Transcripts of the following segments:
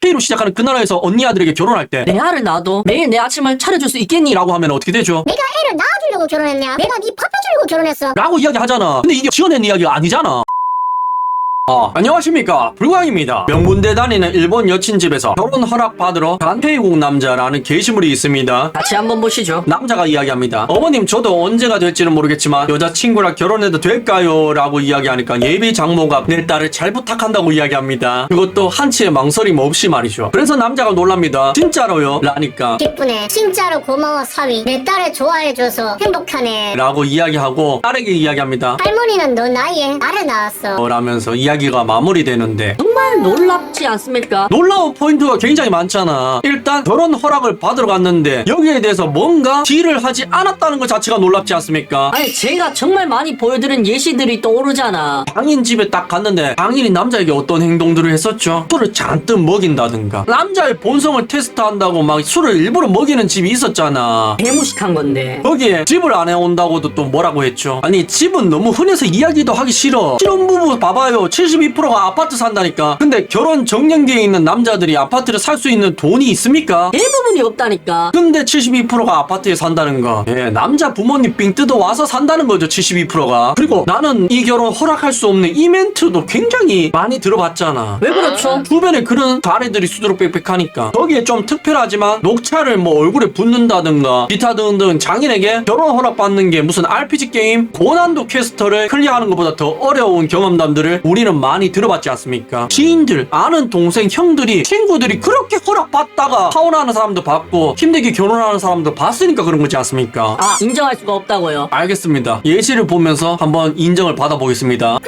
K로 시작하는 그 나라에서 언니 아들에게 결혼할 때 내 알을 낳아도 매일 내 아침을 차려줄 수 있겠니? 라고 하면 어떻게 되죠? 내가 애를 낳아주려고 결혼했냐? 내가 네 밥 해주려고 결혼했어. 라고 이야기하잖아. 근데 이게 지어낸 이야기가 아니잖아. 안녕하십니까, 불광입니다. 명문대 다니는 일본 여친 집에서 결혼 허락 받으러 간 태국 남자라는 게시물이 있습니다. 같이 한번 보시죠. 남자가 이야기합니다. 어머님, 저도 언제가 될지는 모르겠지만 여자친구랑 결혼해도 될까요? 라고 이야기하니까 예비 장모가 내 딸을 잘 부탁한다고 이야기합니다. 그것도 한치의 망설임 없이 말이죠. 그래서 남자가 놀랍니다. 진짜로요? 라니까 기쁘네. 진짜로 고마워 사위. 내 딸을 좋아해줘서 행복하네. 라고 이야기하고 딸에게 이야기합니다. 할머니는 너 나이에 나를 낳았어. 라면서 이야기가 마무리되는데 정말 놀랍지 않습니까? 놀라운 포인트가 굉장히 많잖아. 일단 결혼 허락을 받으러 갔는데 여기에 대해서 뭔가 딜을 하지 않았다는 것 자체가 놀랍지 않습니까? 아니 제가 정말 많이 보여드린 예시들이 떠오르잖아. 장인 집에 딱 갔는데 장인이 남자에게 어떤 행동들을 했었죠? 술을 잔뜩 먹인다든가 남자의 본성을 테스트한다고 막 술을 일부러 먹이는 집이 있었잖아. 개무식한 건데. 거기에 집을 안 해온다고도 또 뭐라고 했죠. 아니 집은 너무 흔해서 이야기도 하기 싫어. 신혼부부 봐봐요. 72%가 아파트 산다니까. 근데 결혼 정년기에 있는 남자들이 아파트를 살 수 있는 돈이 있습니까? 대부분이 없다니까. 근데 72%가 아파트에 산다는 거. 예, 남자 부모님 삥 뜯어 와서 산다는 거죠. 72%가. 그리고 나는 이 결혼 허락할 수 없는 이 멘트도 굉장히 많이 들어봤잖아. 왜 그렇죠? 주변에 그런 사례들이 수두룩빽빽하니까 거기에 좀 특별하지만 녹차를 뭐 얼굴에 붓는다든가 기타 등등 장인에게 결혼 허락받는 게 무슨 RPG 게임 고난도 퀘스트를 클리어하는 것보다 더 어려운 경험담들을 우리는 많이 들어봤지 않습니까? 지인들, 아는 동생, 형들이, 친구들이 그렇게 허락받다가 파혼하는 사람도 봤고 힘들게 결혼하는 사람도 봤으니까 그런 거지 않습니까? 아, 인정할 수가 없다고요. 알겠습니다. 예시를 보면서 한번 인정을 받아보겠습니다.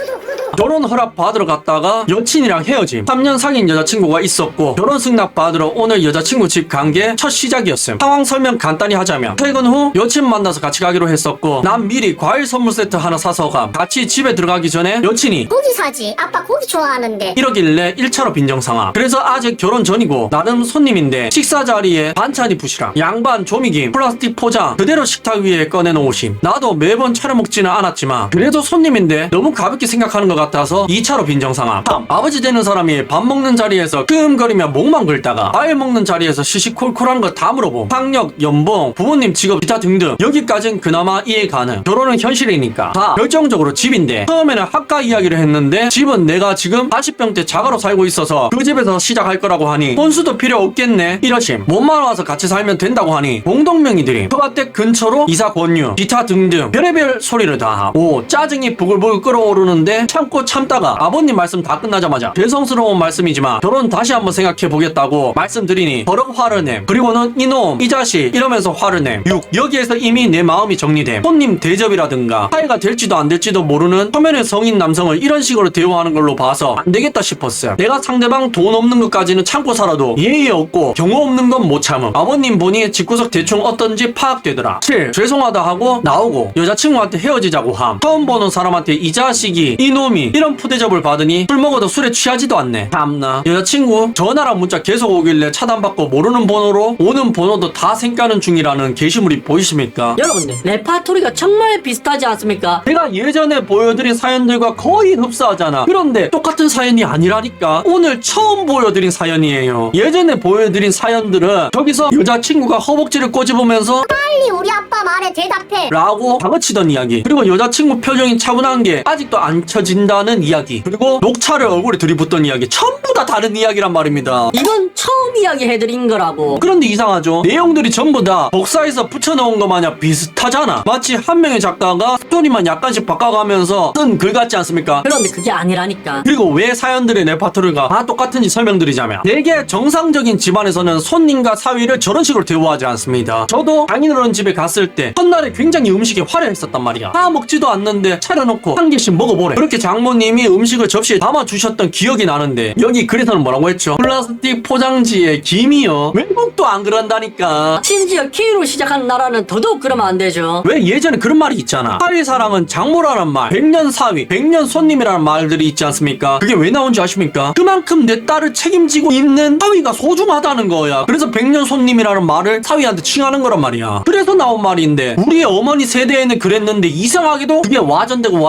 결혼 허락 받으러 갔다가 여친이랑 헤어짐. 3년 사귄 여자친구가 있었고 결혼 승낙 받으러 오늘 여자친구 집 간 게 첫 시작이었음. 상황 설명 간단히 하자면 퇴근 후 여친 만나서 같이 가기로 했었고 난 미리 과일 선물 세트 하나 사서 감. 같이 집에 들어가기 전에 여친이 고기 사지. 아빠 고기 좋아하는데. 이러길래 1차로 빈정 상황. 그래서 아직 결혼 전이고 나름 손님인데 식사 자리에 반찬이 부실함. 양반 조미김 플라스틱 포장 그대로 식탁 위에 꺼내놓으심. 나도 매번 차려 먹지는 않았지만 그래도 손님인데 너무 가볍게 생각하는 것 같아서 2차로 빈정 상황. 아버지 되는 사람이 밥 먹는 자리에서 끔거리며 목만 긁다가 과일 먹는 자리에서 시시콜콜한 거 다 물어봄. 학력, 연봉, 부모님 직업 기타 등등. 여기까진 그나마 이해 가능. 결혼은 현실이니까. 다 결정적으로 집인데 처음에는 학가 이야기를 했는데 집은 내가 지금 40평대 자가로 살고 있어서 그 집에서 시작할 거라고 하니 혼수도 필요 없겠네 이러심. 몸만 와서 같이 살면 된다고 하니 공동명의들이 처가댁 근처로 이사 권유 기타 등등 별의별 소리를 다 함. 오, 짜증이 부글부글 끓어오르는데 참고 참다가 아버님 말씀 다 끝나자마자 죄송스러운 말씀이지만 결혼 다시 한번 생각해 보겠다고 말씀드리니 버럭 화를 냄. 그리고는 이놈 이 자식 이러면서 화를 냄. 6. 여기에서 이미 내 마음이 정리됨. 손님 대접이라든가 사이가 될지도 안 될지도 모르는 초면의 성인 남성을 이런 식으로 대우하는 걸로 봐서 안 되겠다 싶었어요. 내가 상대방 돈 없는 것까지는 참고 살아도 예의 없고 경우 없는 건 못 참음. 아버님 보니 집구석 대충 어떤지 파악되더라. 7. 죄송하다 하고 나오고 여자친구한테 헤어지자고 함. 처음 보는 사람한테 이 자식이 이놈이 이런 푸대접을 받으니 술 먹어도 술에 취하지도 않네. 참나. 여자친구 전화랑 문자 계속 오길래 차단받고 모르는 번호로 오는 번호도 다 생까는 중이라는 게시물이 보이십니까? 여러분들 레파토리가 정말 비슷하지 않습니까? 내가 예전에 보여드린 사연들과 거의 흡사하잖아. 그런데 똑같은 사연이 아니라니까. 오늘 처음 보여드린 사연이에요. 예전에 보여드린 사연들은 저기서 여자친구가 허벅지를 꼬집으면서 빨리 우리 아빠 말에 대답해. 라고 방어치던 이야기. 그리고 여자친구 표정이 차분한 게 아직도 안 쳐진다는 이야기. 그리고 녹차를 얼굴에 들이붓던 이야기. 전부 다 다른 이야기란 말입니다. 이건 처음 이야기해드린 거라고. 그런데 이상하죠? 내용들이 전부 다 복사해서 붙여놓은 것 마냥 비슷하잖아. 마치 한 명의 작가가 스토리만 약간씩 바꿔가면서 쓴 글 같지 않습니까? 그런데 그게 아니라니까. 그리고 왜 사연들의 레파토리가 다 똑같은지 설명드리자면 되게 정상적인 집안에서는 손님과 사위를 저런 식으로 대우하지 않습니다. 저도 장인어른 집에 갔을 때 첫날에 굉장히 음식에 화려했었단 말이야. 다 먹지도 않는데 차려놓고 한 개씩 먹어보래. 그렇게 장모님이 음식을 접시에 담아주셨던 기억이 나는데 여기 글에서는 뭐라고 했죠? 플라스틱 포장지에 하는데 김이요? 외국도 안 그런다니까. 심지어 K로 시작하는 나라는 더더욱 그러면 안 되죠. 왜 예전에 그런 말이 있잖아. 사위사랑은 장모라는 말, 백년사위, 백년손님이라는 말들이 있지 않습니까? 그게 왜 나온지 아십니까? 그만큼 내 딸을 책임지고 있는 사위가 소중하다는 거야. 그래서 백년손님이라는 말을 사위한테 칭하는 거란 말이야. 그래서 나온 말인데 우리의 어머니 세대에는 그랬는데 이상하게도 그게 와전되고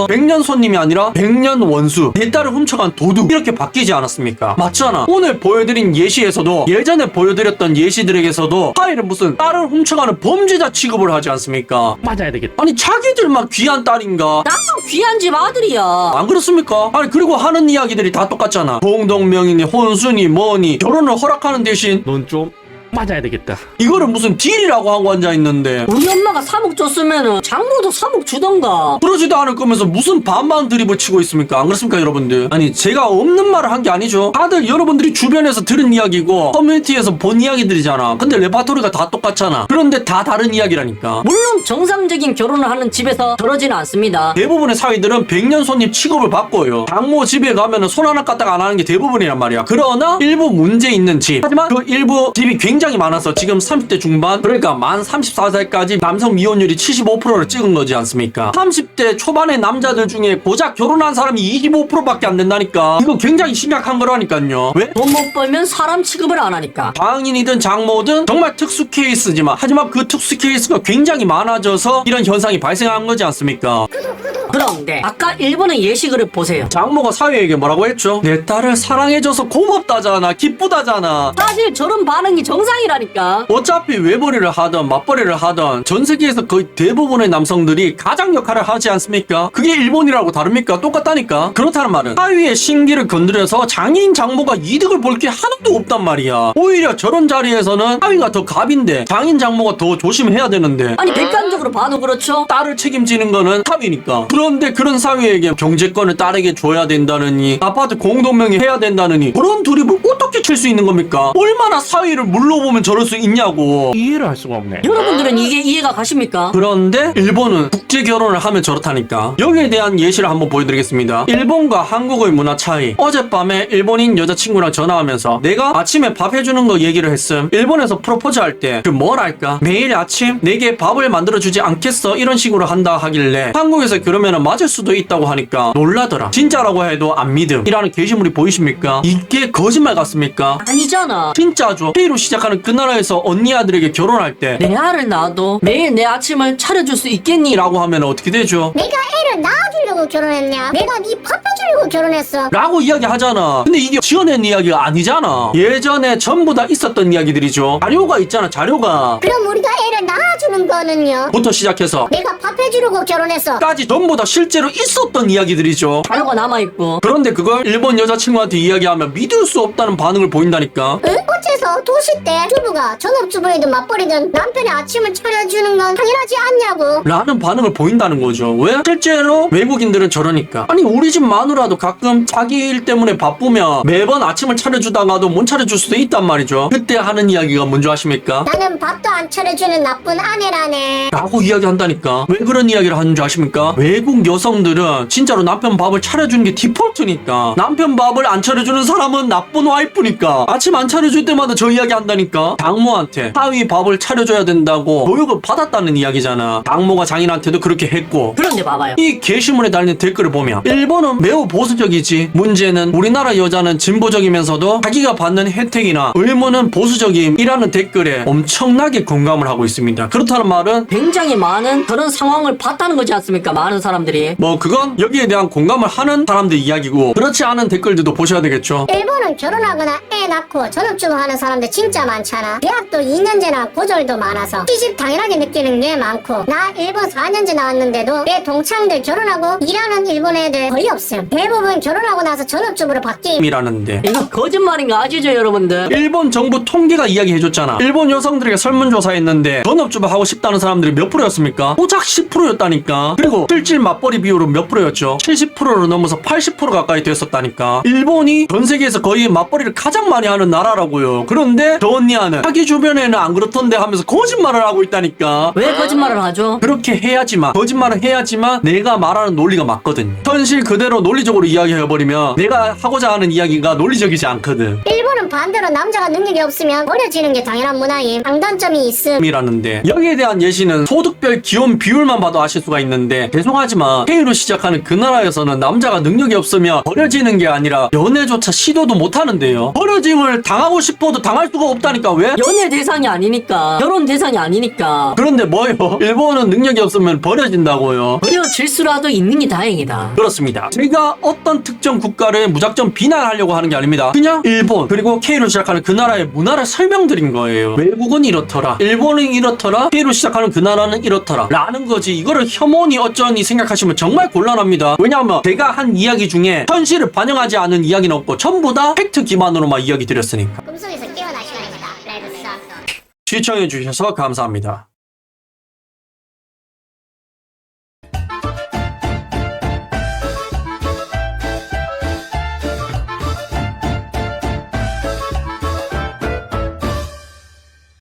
백년손님이 아니라 백년원수, 내 딸을 훔쳐간 도둑 이렇게 바뀌지 않았습니까? 맞잖아. 오늘 보여드린 예시에서도 예전에 보여드렸던 예시들에게서도 사위를 무슨 딸을 훔쳐가는 범죄자 취급을 하지 않습니까? 맞아야 되겠다. 아니 자기들만 귀한 딸인가? 나도 귀한 집 아들이야. 안 그렇습니까? 아니 그리고 하는 이야기들이 다 똑같잖아. 공동명의니 혼수니 뭐니 결혼을 허락하는 대신 넌 좀 맞아야 되겠다. 이거를 무슨 딜이라고 하고 앉아있는데 우리 엄마가 3억 줬으면은 장모도 3억 주던가. 그러지도 않을 거면서 무슨 반반 드립을 치고 있습니까? 안 그렇습니까 여러분들? 아니 제가 없는 말을 한 게 아니죠. 다들 여러분들이 주변에서 들은 이야기고 커뮤니티에서 본 이야기들이잖아. 근데 레파토리가 다 똑같잖아. 그런데 다 다른 이야기라니까. 물론 정상적인 결혼을 하는 집에서 저러지는 않습니다. 대부분의 사위들은 백년손님 취급을 받고요. 장모 집에 가면은 손 하나 까딱 안 하는 게 대부분이란 말이야. 그러나 일부 문제 있는 집, 하지만 그 일부 집이 굉장히 많아서 지금 30대 중반, 그러니까 만 34살까지 남성 미혼율이 75%를 찍은 거지 않습니까? 30대 초반의 남자들 중에 고작 결혼한 사람이 25%밖에 안 된다니까. 이거 굉장히 심각한 거라니까요. 왜? 돈 못 벌면 사람 취급을 안 하니까. 장인이든 장모든 정말 특수 케이스지만, 하지만 그 특수 케이스가 굉장히 많아져서 이런 현상이 발생한 거지 않습니까? 그런데 아까 일본의 예시글을 보세요. 장모가 사위에게 뭐라고 했죠? 내 딸을 사랑해줘서 고맙다잖아, 기쁘다잖아. 사실 저런 반응이 정상이라니까. 어차피 외벌이를 하던 맞벌이를 하던 전 세계에서 거의 대부분의 남성들이 가장 역할을 하지 않습니까? 그게 일본이라고 다릅니까? 똑같다니까. 그렇다는 말은 사위의 신기를 건드려서 장인 장모가 이득을 볼 게 하나도 없단 말이야. 오히려 저런 자리에서는 사위가 더 갑인데 장인 장모가 더 조심해야 되는데, 아니 객관적으로 봐도 그렇죠. 딸을 책임지는 거는 사위니까. 그런데 그런 사위에게 경제권을 딸에게 줘야 된다느니, 아파트 공동명의 해야 된다느니, 그런 드립을 어떻게 칠 수 있는 겁니까? 얼마나 사위를 물러보면 저럴 수 있냐고. 이해를 할 수가 없네. 여러분들은 이게 이해가 가십니까? 그런데 일본은 국제 결혼을 하면 저렇다니까. 여기에 대한 예시를 한번 보여드리겠습니다. 일본과 한국의 문화 차이. 어젯밤에 일본인 여자친구랑 전화하면서 내가 아침에 밥 해주는 거 얘기를 했음. 일본에서 프로포즈 할 때 그 뭐랄까, 매일 아침 내게 밥을 만들어주지 않겠어 이런 식으로 한다 하길래 한국에서 그러면 맞을 수도 있다고 하니까 놀라더라. 진짜라고 해도 안 믿음 이라는 게시물이 보이십니까? 이게 거짓말 같습니까? 아니잖아. 진짜죠. K로 시작하는 그 나라에서 언니 아들에게 결혼할 때 내 알을 낳아도 매일 내 아침을 차려줄 수 있겠니? 라고 하면 어떻게 되죠? 내가 애를 낳아주려고 결혼했냐? 내가 네 밥 해주려고 결혼했어. 라고 이야기하잖아. 근데 이게 지어낸 이야기가 아니잖아. 예전에 전부 다 있었던 이야기들이죠. 자료가 있잖아, 자료가. 그럼 우리가 애를 낳아주는 거는요? 부터 시작해서 내가 밥 해주려고 결혼했어. 까지 전부 다 실제로 있었던 이야기들이죠. 자료가 남아있고. 그런데 그걸 일본 여자친구한테 이야기하면 믿을 수 없다는 반응을 보인다니까. 응? 어째서 도시 때 주부가 전업주부이든 맞벌이든 남편의 아침을 차려주는 건 당연하지 않냐고. 라는 반응을 보인다는 거죠. 왜? 실제로 외국인들은 저러니까. 아니 우리 집 마누라도 가끔 자기 일 때문에 바쁘면 매번 아침을 차려주다가도 못 차려줄 수도 있단 말이죠. 그때 하는 이야기가 뭔지 아십니까? 나는 밥도 안 차려주는 나쁜 아내라네. 라고 이야기한다니까. 왜 그런 이야기를 하는 줄 아십니까? 외국 여성들은 진짜로 남편 밥을 차려주는 게 디폴트니까. 남편 밥을 안 차려주는 사람은 나쁜 와이프니까. 아침 안 차려줄 때마다 저 이야기 한다니까. 장모한테 사위 밥을 차려줘야 된다고 교육을 받았다는 이야기잖아. 장모가 장인한테도 그렇게 했고. 그런데 봐봐요. 이 게시물에 달린 댓글을 보면 일본은 매우 보수적이지, 문제는 우리나라 여자는 진보적이면서도 자기가 받는 혜택이나 의무는 보수적임이라는 댓글에 엄청나게 공감을 하고 있습니다. 그렇다는 말은 굉장히 많은 그런 상황을 봤다는 거지 않습니까? 많은 사람들이. 뭐 그건 여기에 대한 공감을 하는 사람들 이야기고, 그렇지 않은 댓글들도 보셔야 되겠죠. 일본은 결혼하거나 애 낳고 전업주부 하는 사람들 진짜 많잖아. 대학도 2년제나 고졸도 많아서 시집 당연하게 느끼는 게 많고, 나 일본 4년제 나왔는데도 내 동창들 결혼하고 일하는 일본 애들 거의 없음. 대부분 결혼하고 나서 전업주부로 바뀜. 이라는데 이거 거짓말인 거 아시죠, 여러분들? 일본 정부 통계가 이야기해줬잖아. 일본 여성들에게 설문조사했는데 전업주부 하고 싶다는 사람들이 몇 프로였습니까? 고작 10%였다니까. 그리고 실질 맞벌이 비율은 몇 프로였죠? 70%를 넘어서 80% 가까이 됐었다니까. 일본이 전 세계에서 거의 맞벌이를 가장 많이 하는 나라라고요. 그런 그런데 저 언니는 자기 주변에는 안 그렇던데 하면서 거짓말을 하고 있다니까. 왜 거짓말을 하죠? 그렇게 해야지만, 거짓말을 해야지만 내가 말하는 논리가 맞거든. 현실 그대로 논리적으로 이야기해버리면 내가 하고자 하는 이야기가 논리적이지 않거든. 일본은 반대로 남자가 능력이 없으면 버려지는 게 당연한 문화임. 장단점이 있음. 이라는데 여기에 대한 예시는 소득별 기혼 비율만 봐도 아실 수가 있는데, 죄송하지만 K로 시작하는 그 나라에서는 남자가 능력이 없으면 버려지는 게 아니라 연애조차 시도도 못 하는데요. 버려짐을 당하고 싶어도 당할 수가 없다니까. 왜? 연애 대상이 아니니까, 결혼 대상이 아니니까. 그런데 뭐요? 일본은 능력이 없으면 버려진다고요. 버려질 수라도 있는 게 다행이다. 그렇습니다. 제가 어떤 특정 국가를 무작정 비난하려고 하는 게 아닙니다. 그냥 일본 그리고 K로 시작하는 그 나라의 문화를 설명드린 거예요. 외국은 이렇더라, 일본은 이렇더라, K로 시작하는 그 나라는 이렇더라 라는 거지, 이거를 혐오니 어쩌니 생각하시면 정말 곤란합니다. 왜냐하면 제가 한 이야기 중에 현실을 반영하지 않은 이야기는 없고 전부 다 팩트 기반으로만 이야기 드렸으니까. 꿈속에서 깨어나 시간입니다. 레드 썬. 시청해주셔서 감사합니다.